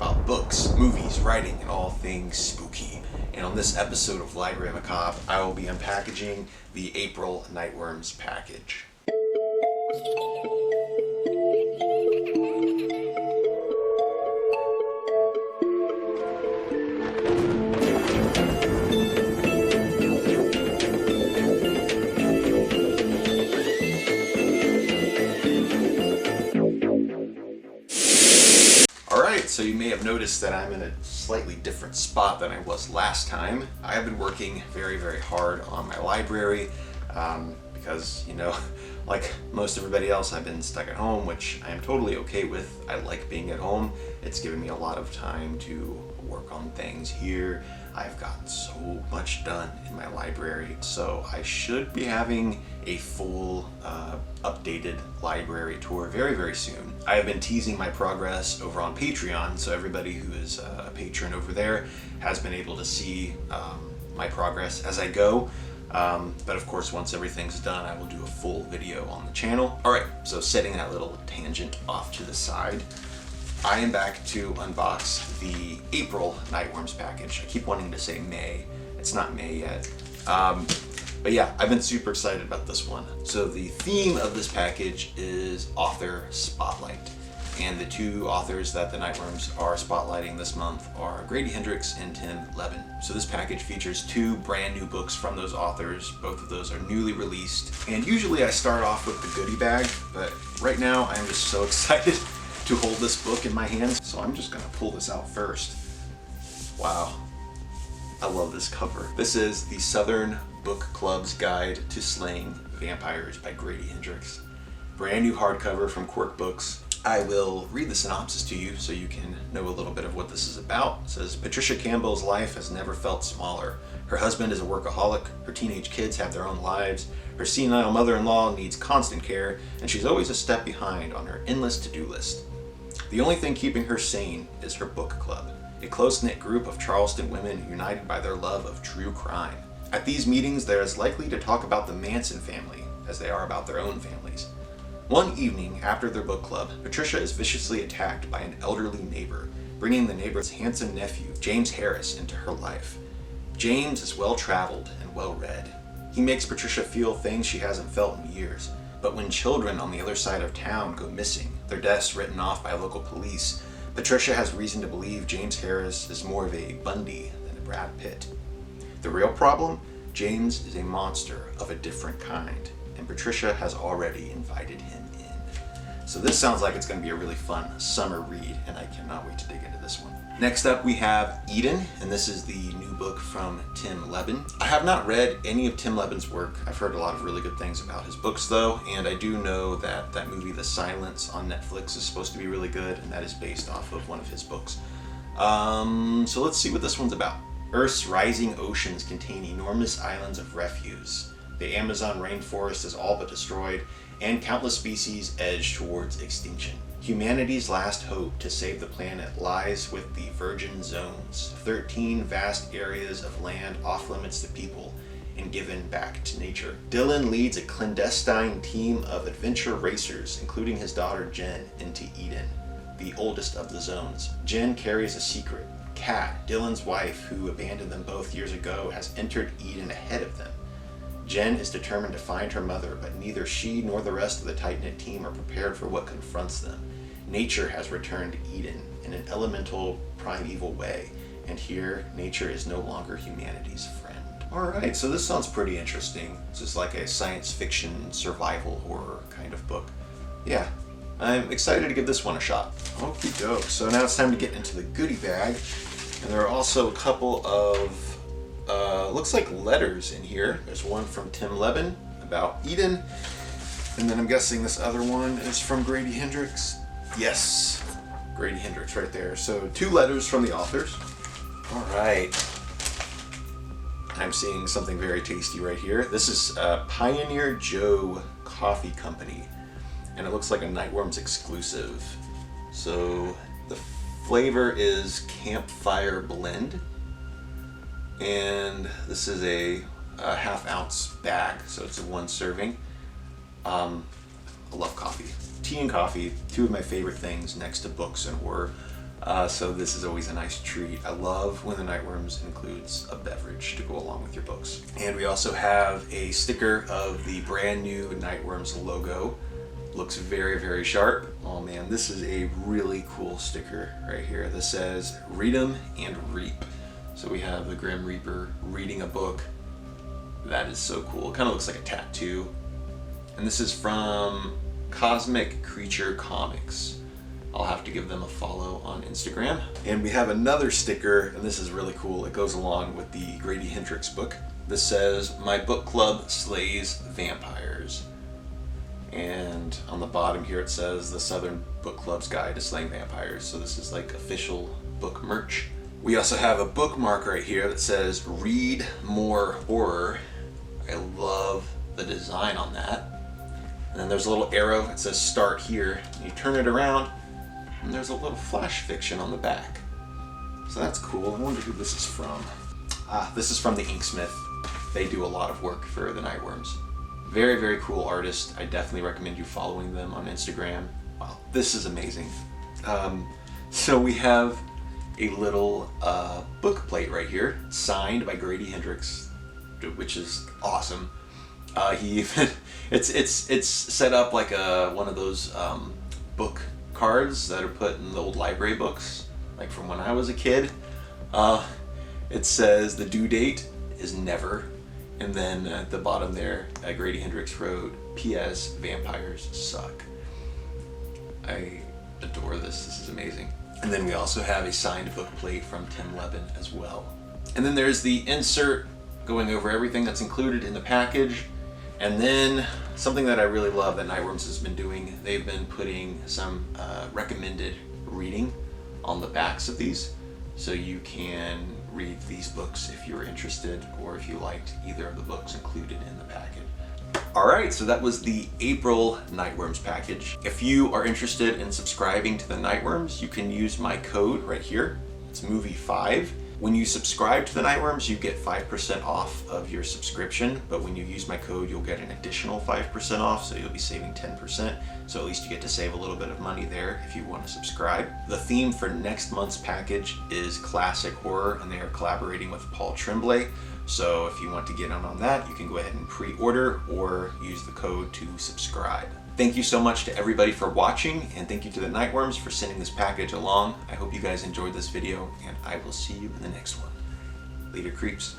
about books, movies, writing, and all things spooky. And on this episode of Library Macabre, I will be unpackaging the April Nightworms package. So you may have noticed that I'm in a slightly different spot than I was last time. I have been working very, very hard on my library because, you know, like most everybody else, I've been stuck at home, which I am totally okay with. I like being at home. It's given me a lot of time to work on things here. I've gotten so much done in my library, so I should be having a full updated library tour very, very soon. I have been teasing my progress over on Patreon, so everybody who is a patron over there has been able to see my progress as I go. But of course, once everything's done, I will do a full video on the channel. All right, so setting that little tangent off to the side, I am back to unbox the April Nightworms package. I keep wanting to say May. It's not May yet. But yeah, I've been super excited about this one. So the theme of this package is author spotlight. And the two authors that the Nightworms are spotlighting this month are Grady Hendrix and Tim Lebbon. So this package features two brand new books from those authors. Both of those are newly released. And usually I start off with the goodie bag, but right now I am just so excited to hold this book in my hands. So I'm just gonna pull this out first. Wow, I love this cover. This is the Southern Book Club's Guide to Slaying Vampires by Grady Hendrix. Brand new hardcover from Quirk Books. I will read the synopsis to you so you can know a little bit of what this is about. It says, Patricia Campbell's life has never felt smaller. Her husband is a workaholic, her teenage kids have their own lives, her senile mother-in-law needs constant care, and she's always a step behind on her endless to-do list. The only thing keeping her sane is her book club, a close-knit group of Charleston women united by their love of true crime. At these meetings, they're as likely to talk about the Manson family as they are about their own families. One evening, after their book club, Patricia is viciously attacked by an elderly neighbor, bringing the neighbor's handsome nephew, James Harris, into her life. James is well-traveled and well-read. He makes Patricia feel things she hasn't felt in years. But when children on the other side of town go missing, their deaths written off by local police, Patricia has reason to believe James Harris is more of a Bundy than a Brad Pitt. The real problem? James is a monster of a different kind, and Patricia has already invited him in. So this sounds like it's going to be a really fun summer read, and I cannot wait to dig into this one. Next up we have Eden, and this is the new book from Tim Lebbon. I have not read any of Tim Lebbon's work. I've heard a lot of really good things about his books though, and I do know that that movie The Silence on Netflix is supposed to be really good, and that is based off of one of his books. So let's see what this one's about. Earth's rising oceans contain enormous islands of refuse. The Amazon rainforest is all but destroyed, and countless species edge towards extinction. Humanity's last hope to save the planet lies with the Virgin Zones, 13 vast areas of land off-limits to people and given back to nature. Dylan leads a clandestine team of adventure racers, including his daughter Jen, into Eden, the oldest of the zones. Jen carries a secret. Kat, Dylan's wife, who abandoned them both years ago, has entered Eden ahead of them. Jen is determined to find her mother, but neither she nor the rest of the tight-knit team are prepared for what confronts them. Nature has returned to Eden in an elemental, primeval way, and here, nature is no longer humanity's friend. Alright, so this sounds pretty interesting. This is like a science fiction, survival horror kind of book. Yeah, I'm excited to give this one a shot. Okie doke, so now it's time to get into the goodie bag, and there are also a couple of looks like letters in here. There's one from Tim Lebbon about Eden, and then I'm guessing this other one is from Grady Hendrix. Yes, Grady Hendrix right there. So 2 letters from the authors. All right. I'm seeing something very tasty right here. This is Pioneer Joe Coffee Company, and it looks like a Nightworms exclusive. So the flavor is Campfire Blend, and this is a half-ounce bag, so it's a 1 serving. I love coffee. Tea and coffee, 2 of my favorite things next to books and horror. So this is always a nice treat. I love when the Nightworms includes a beverage to go along with your books. And we also have a sticker of the brand new Nightworms logo. Looks very, very sharp. Oh man, this is a really cool sticker right here that says "Read 'em and Reap." So we have the Grim Reaper reading a book. That is so cool. It kind of looks like a tattoo. And this is from Cosmic Creature Comics. I'll have to give them a follow on Instagram. And we have another sticker, and this is really cool. It goes along with the Grady Hendrix book. This says, "My book club slays vampires." And on the bottom here it says, "The Southern Book Club's Guide to Slaying Vampires." So this is like official book merch. We also have a bookmark right here that says, "Read More Horror." I love the design on that. And then there's a little arrow. It says "Start Here." You turn it around, and there's a little flash fiction on the back. So that's cool. I wonder who this is from. This is from the Inksmith. They do a lot of work for the Nightworms. Very, very cool artist. I definitely recommend you following them on Instagram. Wow, this is amazing. So we have a little book plate right here, signed by Grady Hendrix, which is awesome. He even it's set up like one of those book cards that are put in the old library books, like from when I was a kid. It says the due date is never, and then at the bottom there, Grady Hendrix wrote, "P.S. Vampires suck." I adore this. This is amazing. And then we also have a signed book plate from Tim Lebbon as well. And then there's the insert going over everything that's included in the package. And then something that I really love that Nightworms has been doing, they've been putting some recommended reading on the backs of these. So you can read these books if you're interested, or if you liked either of the books included in the package. Alright, so that was the April Nightworms package. If you are interested in subscribing to the Nightworms, you can use my code right here. It's movie5. When you subscribe to the Nightworms, you get 5% off of your subscription, but when you use my code, you'll get an additional 5% off, so you'll be saving 10%. So at least you get to save a little bit of money there if you want to subscribe. The theme for next month's package is classic horror, and they are collaborating with Paul Tremblay. So if you want to get in on that, you can go ahead and pre-order or use the code to subscribe. Thank you so much to everybody for watching, and thank you to the Nightworms for sending this package along. I hope you guys enjoyed this video, and I will see you in the next one. Later, creeps.